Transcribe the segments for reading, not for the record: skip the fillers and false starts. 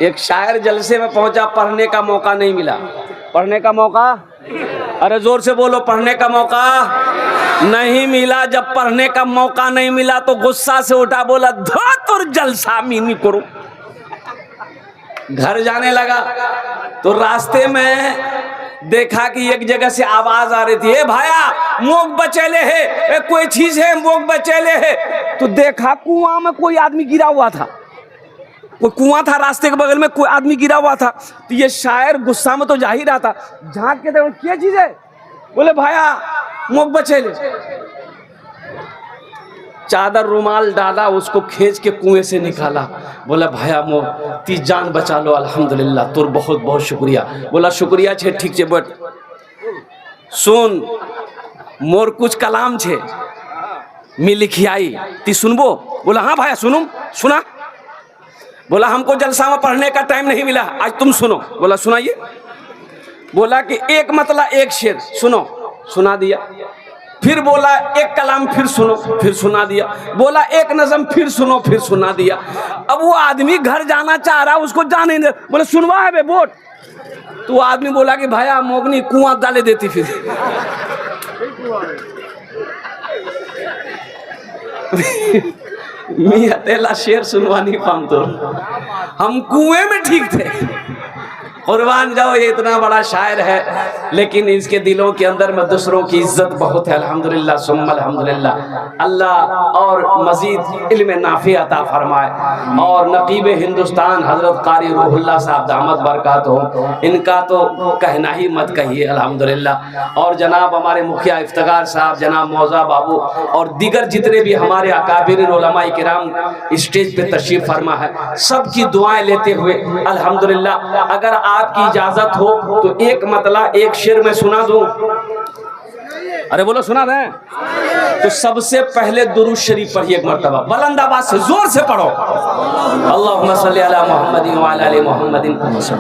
एक शायर जलसे में पहुंचा, पढ़ने का मौका नहीं मिला। पढ़ने का मौका, अरे जोर से बोलो, पढ़ने का मौका नहीं मिला। जब पढ़ने का मौका नहीं मिला तो गुस्सा से उठा, बोला धत और जलसा मिनी करो। घर जाने लगा तो रास्ते में देखा कि एक जगह से आवाज आ रही थी, ए भाया मोग बचेले है, कोई चीज है मोग बचेले है। तो देखा कुआं में कोई आदमी गिरा हुआ था, कोई कुआं था रास्ते के बगल में, कोई आदमी गिरा हुआ था। तो ये शायर गुस्सा में तो जा ही रहा था, झांक के देखो क्या चीज है, बोले भाया मोग बचेले। चादर रुमाल डाला, उसको खींच के कुएं से निकाला, बोला भाया मोग ती जान बचा लो, अल्हम्दुलिल्लाह तोर बहुत बहुत शुक्रिया। बोला शुक्रिया छे, ठीक छे, बट सुन मोर कुछ कलाम छे मी लिखियाई, ती सुनबो? बोला हाँ भाया सुनूं, सुना। बोला हमको जलसा में पढ़ने का टाइम नहीं मिला, आज तुम सुनो। बोला सुनाइए। बोला कि एक मतला एक शेर सुनो, सुना दिया। फिर बोला एक कलाम फिर सुनो, फिर सुना दिया। बोला एक नज़म फिर सुनो, फिर सुना दिया। अब वो आदमी घर जाना चाह रहा, उसको जाने दे। बोले सुनवा है बे बोट। तो आदमी बोला कि भाया मोगनी कुआं डाले देती फिर। मियां तेला शेर सुनवा नहीं पाम, तो हम कुएं में ठीक थे। कुर्बान जाओ, ये इतना बड़ा शायर है, लेकिन इसके दिलों के अंदर में दूसरों की इज्जत बहुत है। अल्हम्दुलिल्लाह सुम्मा अल्हम्दुलिल्लाह। अल्लाह और मजीद इल्म नाफी अता फरमाए। और नकीब हिंदुस्तान हजरत कारी रूहुल्लाह साहब दामत बरकत हो, इनका तो कहना ही मत कहिए, अल्हम्दुलिल्लाह। और जनाब हमारे मुखिया इफ्तिखार साहब, जनाब मौजा बाबू और दीगर जितने भी हमारे अकाबिर उलमा किराम स्टेज पे तशरीफ फरमा है, सबकी दुआएं लेते हुए अल्हम्दुलिल्लाह, अगर आपकी इजाजत हो तो एक मतला एक शेर में सुना दूं। अरे बोलो सुना दें। तो सबसे पहले दुरूद शरीफ पढ़िए एक मर्तबा, बुलंद आवाज से जोर से पढ़ो। अल्लाहुम्मा सल्ली अला मुहम्मदिन व अला आलि मुहम्मदिन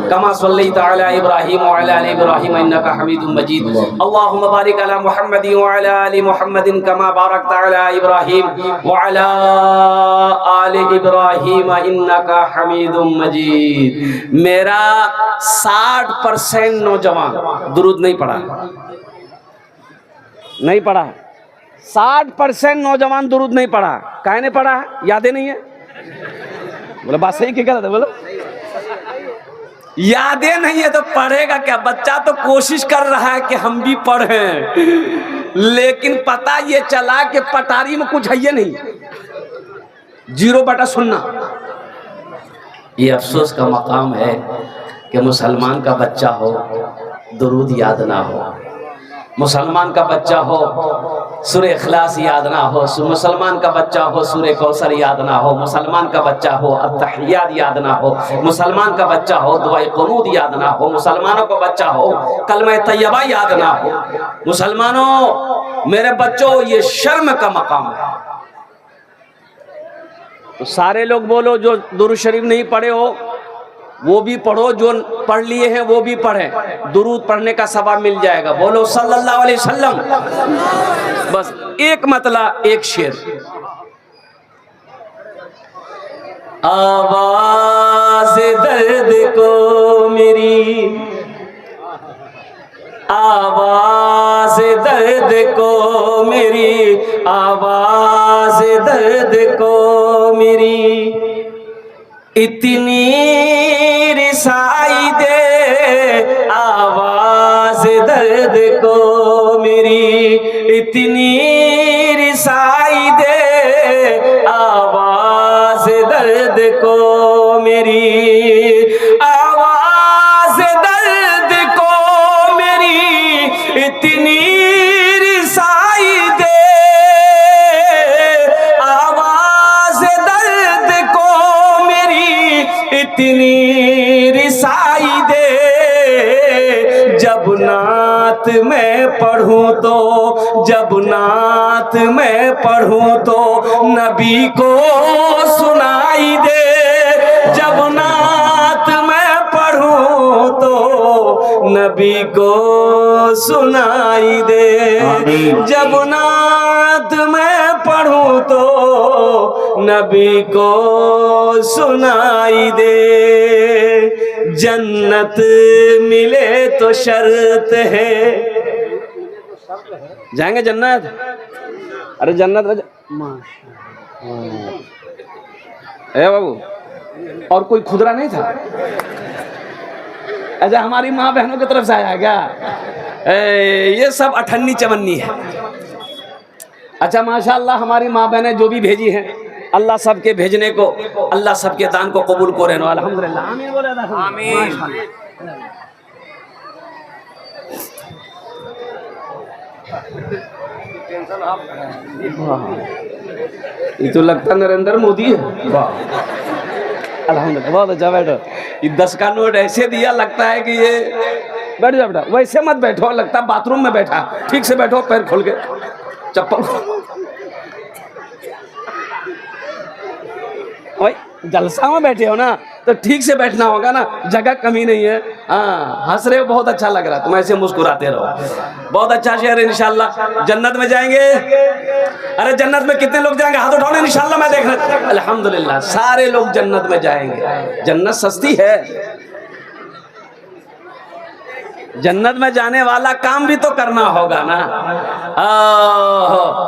कमा सल्लैता अला इब्राहीम व अला आलि इब्राहीम इन्नका हमीदुम मजीद। अल्लाहुम्मा बारिक अला मुहम्मदिन व अला आलि मुहम्मदिन कमा बारकता अला इब्राहीम व अला आलि इब्राहीम इन्नका हमीदुम मजीद। मेरा 60% नौजवान दुरूद नहीं पढ़ा, नहीं पढ़ा। 60% नौजवान दुरूद नहीं पढ़ा। काहे नहीं पढ़ा है? यादें नहीं है। बोले बात सही की गलत है? बोलो यादें नहीं है तो पढ़ेगा क्या? बच्चा तो कोशिश कर रहा है कि हम भी पढ़ें, लेकिन पता ये चला कि पटारी में कुछ है ये नहीं, 0/0। ये अफसोस का मकाम है कि मुसलमान का बच्चा हो दुरूद याद ना हो, मुसलमान का बच्चा हो सूरह इखलास याद ना हो, मुसलमान का बच्चा हो सूरह कौसर याद ना हो, मुसलमान का बच्चा हो अत्तहियात याद ना हो, मुसलमान का बच्चा हो दुआए क़ुनूत याद ना हो, मुसलमानों का बच्चा हो कलमा तैयबा याद ना हो। मुसलमानों, मेरे बच्चों, ये शर्म का मकाम है। तो सारे लोग बोलो जो दुरूद शरीफ नहीं पढ़े हो वो भी पढ़ो, जो पढ़ लिए हैं वो भी पढ़ें, दुरूद पढ़ने का सवाब मिल जाएगा। बोलो सल्लल्लाहु अलैहि वसल्लम। बस एक मतला एक शेर। आवाज़ दर्द को मेरी, आवाज़ दर्द को मेरी, आवाज़ दर्द को मेरी इतनी रिसाई दे, आवाज़ दर्द को मेरी इतनी रिसाई दे, आवाज़ दर्द को मेरी, आवाज़ दर्द को मेरी इतनी रिसाई दे, आवाज़ दर्द को मेरी इतनी रिसाई दे। जब नात मैं पढ़ूं तो, जब नात मैं पढ़ूं तो नबी को सुनाई दे, जब नात मैं पढ़ूं तो नबी को सुनाई दे, जब नात मैं पढ़ूं तो नबी को सुनाई दे। जन्नत मिले तो शर्त है। जाएंगे जन्नत? अरे जन्नत ए बाबू, और कोई खुदरा नहीं था? अच्छा, हमारी माँ बहनों की तरफ से आया क्या? ये सब अठन्नी चवन्नी है। अच्छा माशाल्लाह, हमारी माँ बहनें जो भी भेजी हैं, अल्लाह सबके भेजने को, अल्लाह सबके दान को कबूल करे। अल्हम्दुलिल्लाह, आमीन बोले। आमीन। ये तो लगता नरेंद्र मोदी है। अल्हम्दुलिल्लाह, बहुत अच्छा। बैठो। ये 10 का नोट ऐसे दिया, लगता है कि ये बैठ जा बेटा। वैसे मत बैठो, लगता है बाथरूम में बैठा। ठीक से बैठो, पैर खोल के, चप्पल। भाई जलसा में बैठे हो ना, तो ठीक से बैठना होगा ना, जगह कमी नहीं है। हाँ, हंस रहे हो, बहुत अच्छा लग रहा है, तुम ऐसे मुस्कुराते रहो। बहुत अच्छा शेर है। इंशाल्लाह जन्नत में जाएंगे। अरे जन्नत में कितने लोग जाएंगे? हाथ उठाओ। इंशाल्लाह मैं देख रहा हूं। अल्हम्दुलिल्लाह, सारे लोग जन्नत में जाएंगे। जन्नत सस्ती है। जन्नत में जाने वाला काम भी तो करना होगा ना।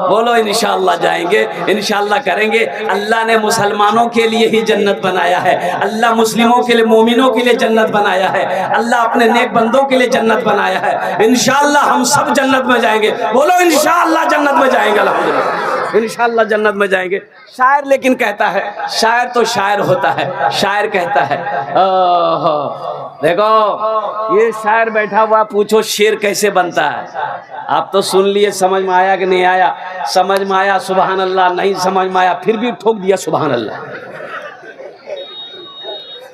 बोलो इंशाअल्लाह जाएंगे, इंशाअल्लाह करेंगे। अल्लाह ने मुसलमानों के लिए ही जन्नत बनाया है। अल्लाह मुस्लिमों के लिए, मोमिनों के लिए जन्नत बनाया है। अल्लाह अपने नेक बंदों के लिए जन्नत बनाया है। इंशाअल्लाह हम सब जन्नत में जाएंगे। बोलो इंशाअल्लाह जन्नत में जाएंगे। अल्हम्दुलिल्लाह, इंशाअल्लाह जन्नत में जाएंगे। शायर लेकिन कहता है, शायर तो शायर होता है। शायर कहता है, देखो ये शायर बैठा हुआ, पूछो शेर कैसे बनता है। आप तो सुन लिए, समझ में आया कि नहीं आया? समझ में आया सुभान अल्लाह, नहीं समझ में आया फिर भी ठोक दिया सुभान अल्लाह।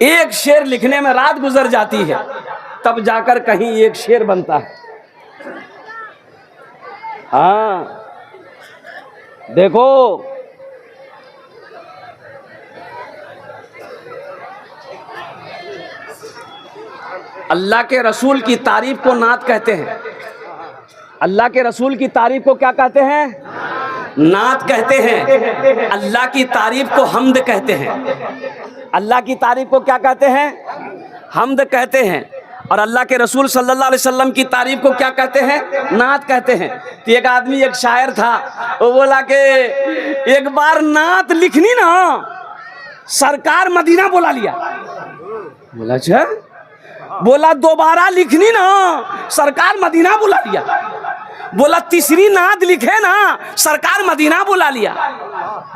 एक शेर लिखने में रात गुजर जाती है, तब जाकर कहीं एक शेर बनता है। हाँ देखो, अल्लाह के रसूल की तारीफ को नात कहते हैं। अल्लाह के रसूल की तारीफ को क्या कहते हैं? नात कहते हैं। अल्लाह की तारीफ को हम्द कहते हैं। अल्लाह की तारीफ को क्या कहते हैं? हम्द कहते हैं। और अल्लाह के रसूल सल्लल्लाहु अलैहि वसल्लम की तारीफ को क्या कहते हैं? नात कहते हैं। तो एक आदमी, एक शायर था, वो बोला कि एक बार नात लिखनी ना, सरकार मदीना बुला लिया। बोला अच्छा। बोला दोबारा लिखनी ना, सरकार मदीना बुला लिया। बोला तीसरी नात लिखे ना, सरकार मदीना बुला लिया।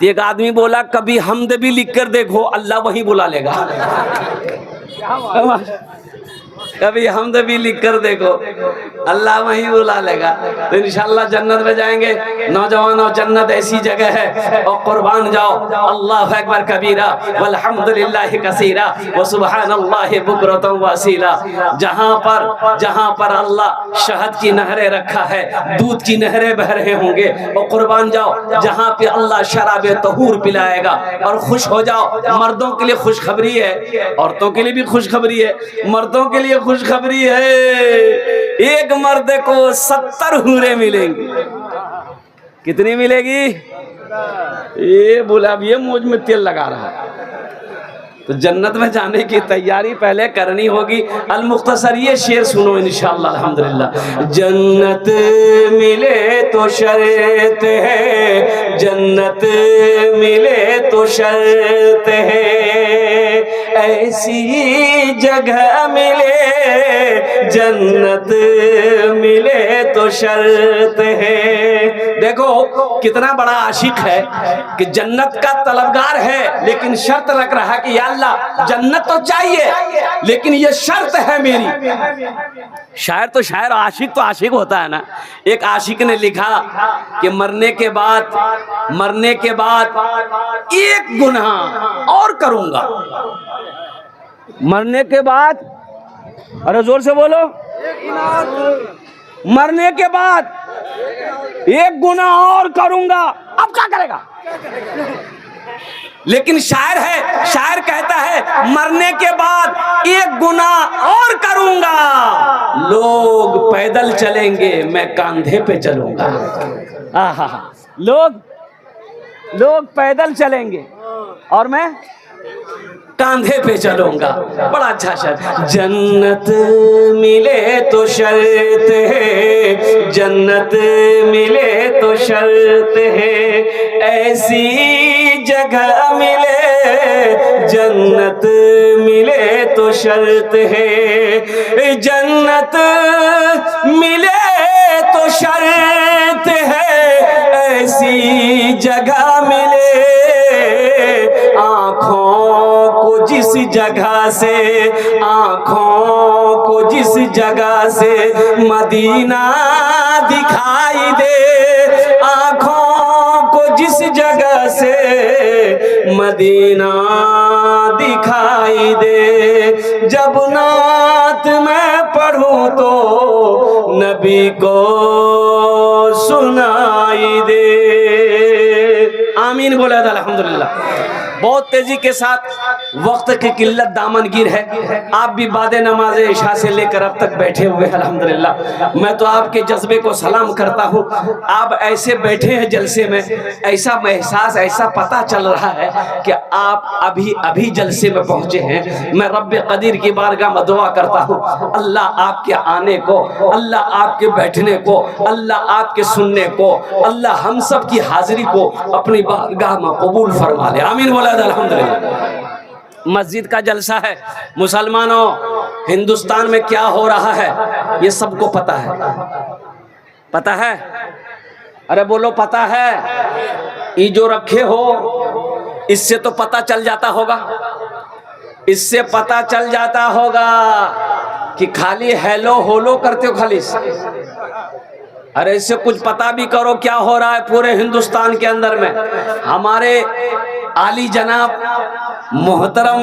एक आदमी बोला कभी हमद भी लिख कर देखो, अल्लाह वहीं बुला लेगा। कभी हमद भी लिख कर देखो, अल्लाह वहीं बुला लेगा। तो इंशाअल्लाह जन्नत में जाएंगे। नौजवानों, जन्नत ऐसी जगह है, और कुर्बान जाओ। अल्लाह अकबर कबीरा वल्हम्दुलिल्लाहि कसीरा व सुब्हानल्लाहि बुकरतम व असीला। जहाँ पर अल्लाह शहद की नहरें रखा है, दूध की नहरें बह रहे होंगे। और कुर्बान जाओ जहाँ पे अल्लाह शराब तहूर पिलाएगा। और खुश हो जाओ। मर्दों के लिए खुशखबरी है, औरतों के लिए भी खुशखबरी है। मर्दों के लिए खुशखबरी है, एक मर्द को 70 हूरें मिलेंगी। कितनी मिलेगी? ये बोला, अब ये मुझ में तेल लगा रहा है। तो जन्नत में जाने की तैयारी पहले करनी होगी। अल मुख्तसर ये शेर सुनो इंशाअल्लाह। अल्हम्दुलिल्लाह, जन्नत मिले तो शर्त है, जन्नत मिले तो शर्त है, ऐसी जगह मिले जन्नत मिले तो शर्त है। देखो कितना बड़ा आशिक है कि जन्नत का तलबगार है, लेकिन शर्त रख रहा है कि या अल्लाह जन्नत तो चाहिए, लेकिन ये शर्त है मेरी। शायर तो शायर, आशिक तो आशिक होता है ना। एक आशिक ने लिखा कि मरने के बाद एक गुनाह और करूंगा। मरने के बाद, अरे जोर से बोलो, मरने के बाद एक गुनाह और करूंगा। अब क्या करेगा? लेकिन शायर है, शायर कहता है मरने के बाद एक गुनाह और करूंगा। लोग पैदल चलेंगे, मैं कंधे पे चलूंगा। लोग पैदल चलेंगे और मैं कांधे पे चलूंगा। बड़ा अच्छा शर्त, जन्नत मिले तो शर्त है, जन्नत मिले तो शर्त है, ऐसी जगह मिले जन्नत मिले तो शर्त है, जन्नत मिले तो शर्त है, ऐसी जगह मिले आँखों को जिस जगह से, आँखों को जिस जगह से मदीना दिखाई दे, आँखों को जिस जगह से मदीना दिखाई दे, जब नात मैं पढ़ूं तो नबी को सुनाई दे। आमीन बोला था अल्हम्दुलिल्लाह। बहुत तेजी के साथ, वक्त की किल्लत दामनगीर है, आप भी बादे नमाज इशा से लेकर अब तक बैठे हुए हैं अल्हम्दुलिल्लाह। मैं तो आपके जज्बे को सलाम करता हूँ। आप ऐसे बैठे हैं जलसे में, ऐसा महसास, ऐसा पता चल रहा है कि आप अभी अभी जलसे में पहुंचे हैं। मैं रब्बे कदीर की बारगाह में दुआ करता हूँ, अल्लाह आपके आने को, अल्लाह आपके बैठने को, अल्लाह आपके सुनने को, अल्लाह हम सब की हाजिरी को अपनी बारगाह में कबूल फरमा ले। आमीन बोला अल्हम्दुलिल्लाह। मस्जिद का जलसा है। मुसलमानों, हिंदुस्तान में क्या हो रहा है ये सबको पता है। पता है? अरे बोलो पता है? ये जो रखे हो इससे तो पता चल जाता होगा, इससे पता चल जाता होगा कि खाली हेलो होलो करते हो खाली। अरे इससे कुछ पता भी करो क्या हो रहा है पूरे हिंदुस्तान के अंदर में। हमारे आली जनाब मोहतरम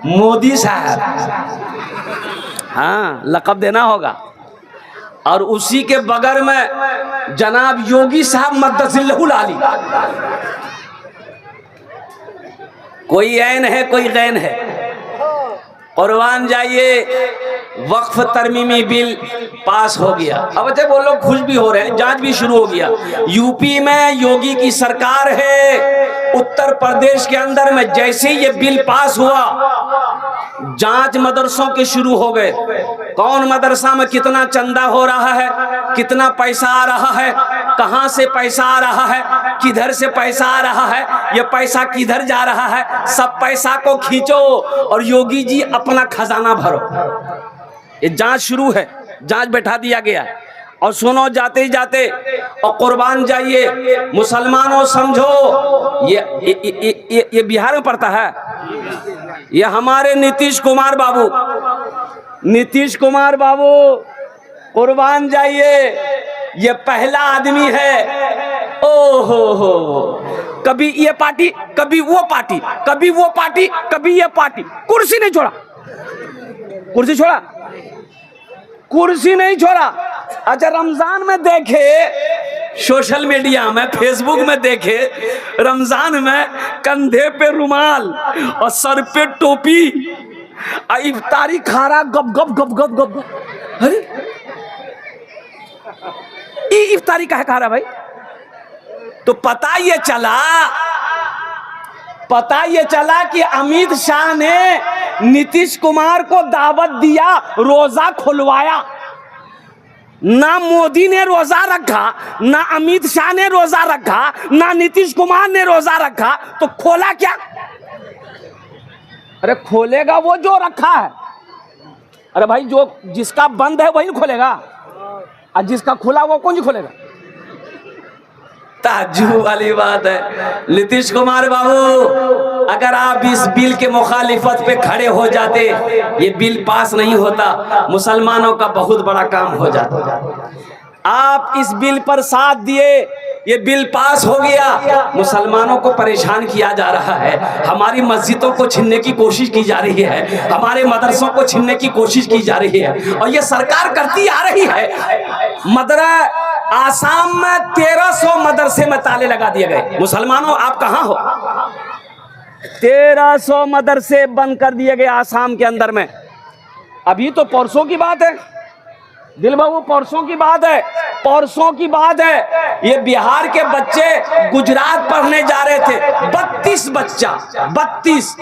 मोदी साहब, हाँ लक़ब देना होगा, और उसी के बगल में जनाब योगी साहब मद्दसिल्लहुल आली। कोई ऐन है कोई गैन है। कुर्बान जाइए, वक्फ तरमीमी बिल पास हो गया। अब अच्छे वो लोग खुश भी हो रहे हैं, जांच भी शुरू हो गया। यूपी में योगी की सरकार है, उत्तर प्रदेश के अंदर में जैसे ये बिल पास हुआ जांच मदरसों के शुरू हो गए। कौन मदरसा में कितना चंदा हो रहा है, कितना पैसा आ रहा है, कहां से पैसा आ रहा है, किधर से पैसा आ रहा है, ये पैसा किधर जा रहा है, सब पैसा को खींचो और योगी जी अपना खजाना भरो। ये जांच शुरू है, जांच बैठा दिया गया। और सुनो जाते ही जाते, और कुर्बान जाइए मुसलमानों, समझो ये बिहार में पड़ता है। ये हमारे नीतीश कुमार बाबू, नीतीश कुमार बाबू कुर्बान जाइए, ये पहला आदमी है। ओहो हो, कभी ये पार्टी, कभी वो पार्टी, कभी वो पार्टी, कभी ये पार्टी, कुर्सी नहीं छोड़ा, कुर्सी छोड़ा, कुर्सी नहीं छोड़ा। अच्छा रमजान में देखे, सोशल मीडिया में, फेसबुक में देखे, रमजान में कंधे पे रुमाल और सर पे टोपी, इफ्तारी खा रहा गप गप गप गप गप। अरे ये इफ्तारी काहे खा रहा भाई? तो पता ये चला कि अमित शाह ने नीतीश कुमार को दावत दिया, रोजा खुलवाया। ना मोदी ने रोजा रखा, ना अमित शाह ने रोजा रखा, ना नीतीश कुमार ने रोजा रखा, तो खोला क्या? अरे खोलेगा वो जो रखा है। अरे भाई जो जिसका बंद है वही खोलेगा, और जिसका खुला वो कौन खोलेगा? ताज्जुब वाली बात है। नीतीश कुमार बाबू, अगर आप इस बिल के मुखालिफत पे खड़े हो जाते, ये बिल पास नहीं होता, मुसलमानों का बहुत बड़ा काम हो जाता। आप इस बिल पर साथ दिए, ये बिल पास हो गया। मुसलमानों को परेशान किया जा रहा है, हमारी मस्जिदों को छीनने की कोशिश की जा रही है, हमारे मदरसों को छीनने की कोशिश की जा रही है, और ये सरकार करती आ रही है। आसाम में 1300 मदरसे में ताले लगा दिए गए। मुसलमानों आप कहां हो? 1300 मदरसे बंद कर दिए गए आसाम के अंदर में। अभी तो परसों की बात है, दिल बाबू परसों की बात है, परसों की बात है। ये बिहार के बच्चे गुजरात पढ़ने जा रहे थे। 32 बच्चा, 32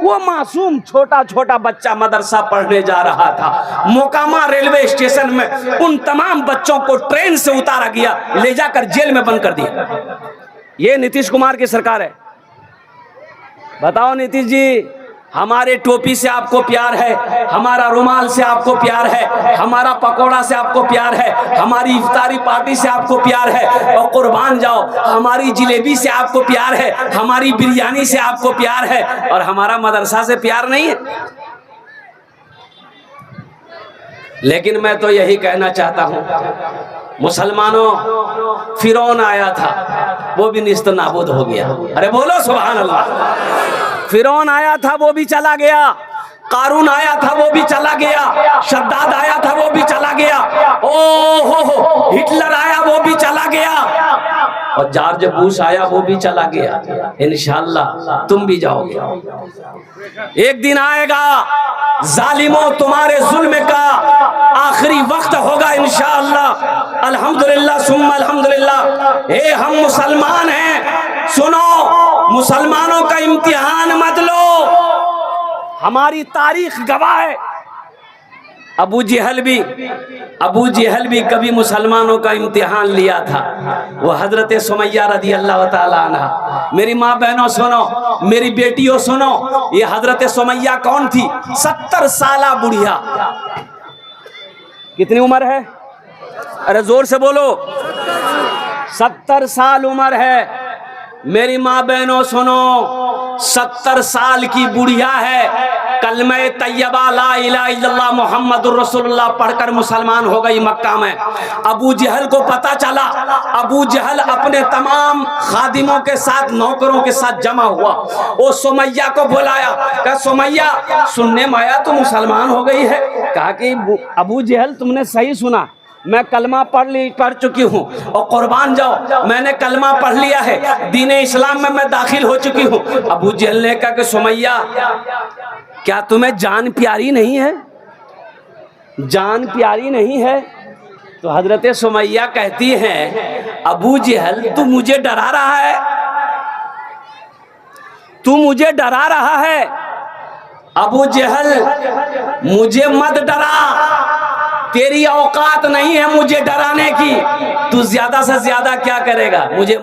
वो मासूम छोटा छोटा बच्चा मदरसा पढ़ने जा रहा था। मोकामा रेलवे स्टेशन में उन तमाम बच्चों को ट्रेन से उतारा गया, ले जाकर जेल में बंद कर दिया। ये नीतीश कुमार की सरकार है। बताओ नीतीश जी, हमारे टोपी से आपको प्यार है, हमारा रुमाल से आपको प्यार है, हमारा पकोड़ा से आपको प्यार है, हमारी इफ्तारी पार्टी से आपको प्यार है, और कुर्बान जाओ हमारी जिलेबी से आपको प्यार है, हमारी बिरयानी से आपको प्यार है, और हमारा मदरसा से प्यार नहीं है। लेकिन मैं तो यही कहना चाहता हूं, मुसलमानों, फिरौन आया था वो भी निस्त नाबूद हो गया। अरे बोलो सुभान अल्लाह। फिरौन आया था वो भी चला गया, कारून आया था वो भी चला गया, शद्दाद आया था वो भी चला गया, ओ हिटलर आया वो भी चला गया, और जॉर्ज बुश आया वो भी चला गया। इंशाअल्लाह तुम भी जाओगे। एक दिन आएगा जालिमों, तुम्हारे जुल्म का आखिरी वक्त होगा इंशाअल्लाह। अल्हम्दुलिल्लाह सुम्मा अल्हम्दुलिल्लाह। हम मुसलमान हैं, सुनो, मुसलमानों का इम्तिहान मत लो, हमारी तारीख गवाह है। अबू जहल भी कभी मुसलमानों का इम्तिहान लिया था। वो हजरत सुमैया रदी अल्लाह ताला अन्हा। मेरी माँ बहनों सुनो, मेरी बेटियों सुनो, ये हजरत सुमैया कौन थी? 70 साला बुढ़िया। कितनी उम्र है? अरे जोर से बोलो। 70 साल उम्र है। मेरी माँ बहनों सुनो, 70 साल की बुढ़िया है, कलमे तैयबा ला इलाहा इल्लल्लाह मुहम्मदुर रसूलुल्लाह पढ़कर मुसलमान हो गई मक्का में। अबू जहल को पता चला, अबू जहल अपने तमाम खादिमों के साथ, नौकरों के साथ जमा हुआ। वो सुमैया को बुलाया, कहा सुमैया सुनने में आया तो मुसलमान हो गई है। कहा कि अबू जहल तुमने सही सुना, मैं कलमा पढ़ चुकी हूँ, और कुर्बान जाओ मैंने कलमा पढ़ लिया है, दीन इस्लाम में मैं दाखिल हो चुकी हूँ। अबू जहल ने कहा कि सुमैया क्या तुम्हें जान प्यारी नहीं है? जान प्यारी नहीं है? तो हजरत सुमैया कहती हैं, अबू जहल तू मुझे डरा रहा है, तू मुझे डरा रहा है। अबू जहल मुझे मत डरा, तेरी औकात नहीं है मुझे डराने की, तू ज्यादा से ज्यादा क्या करेगा मुझे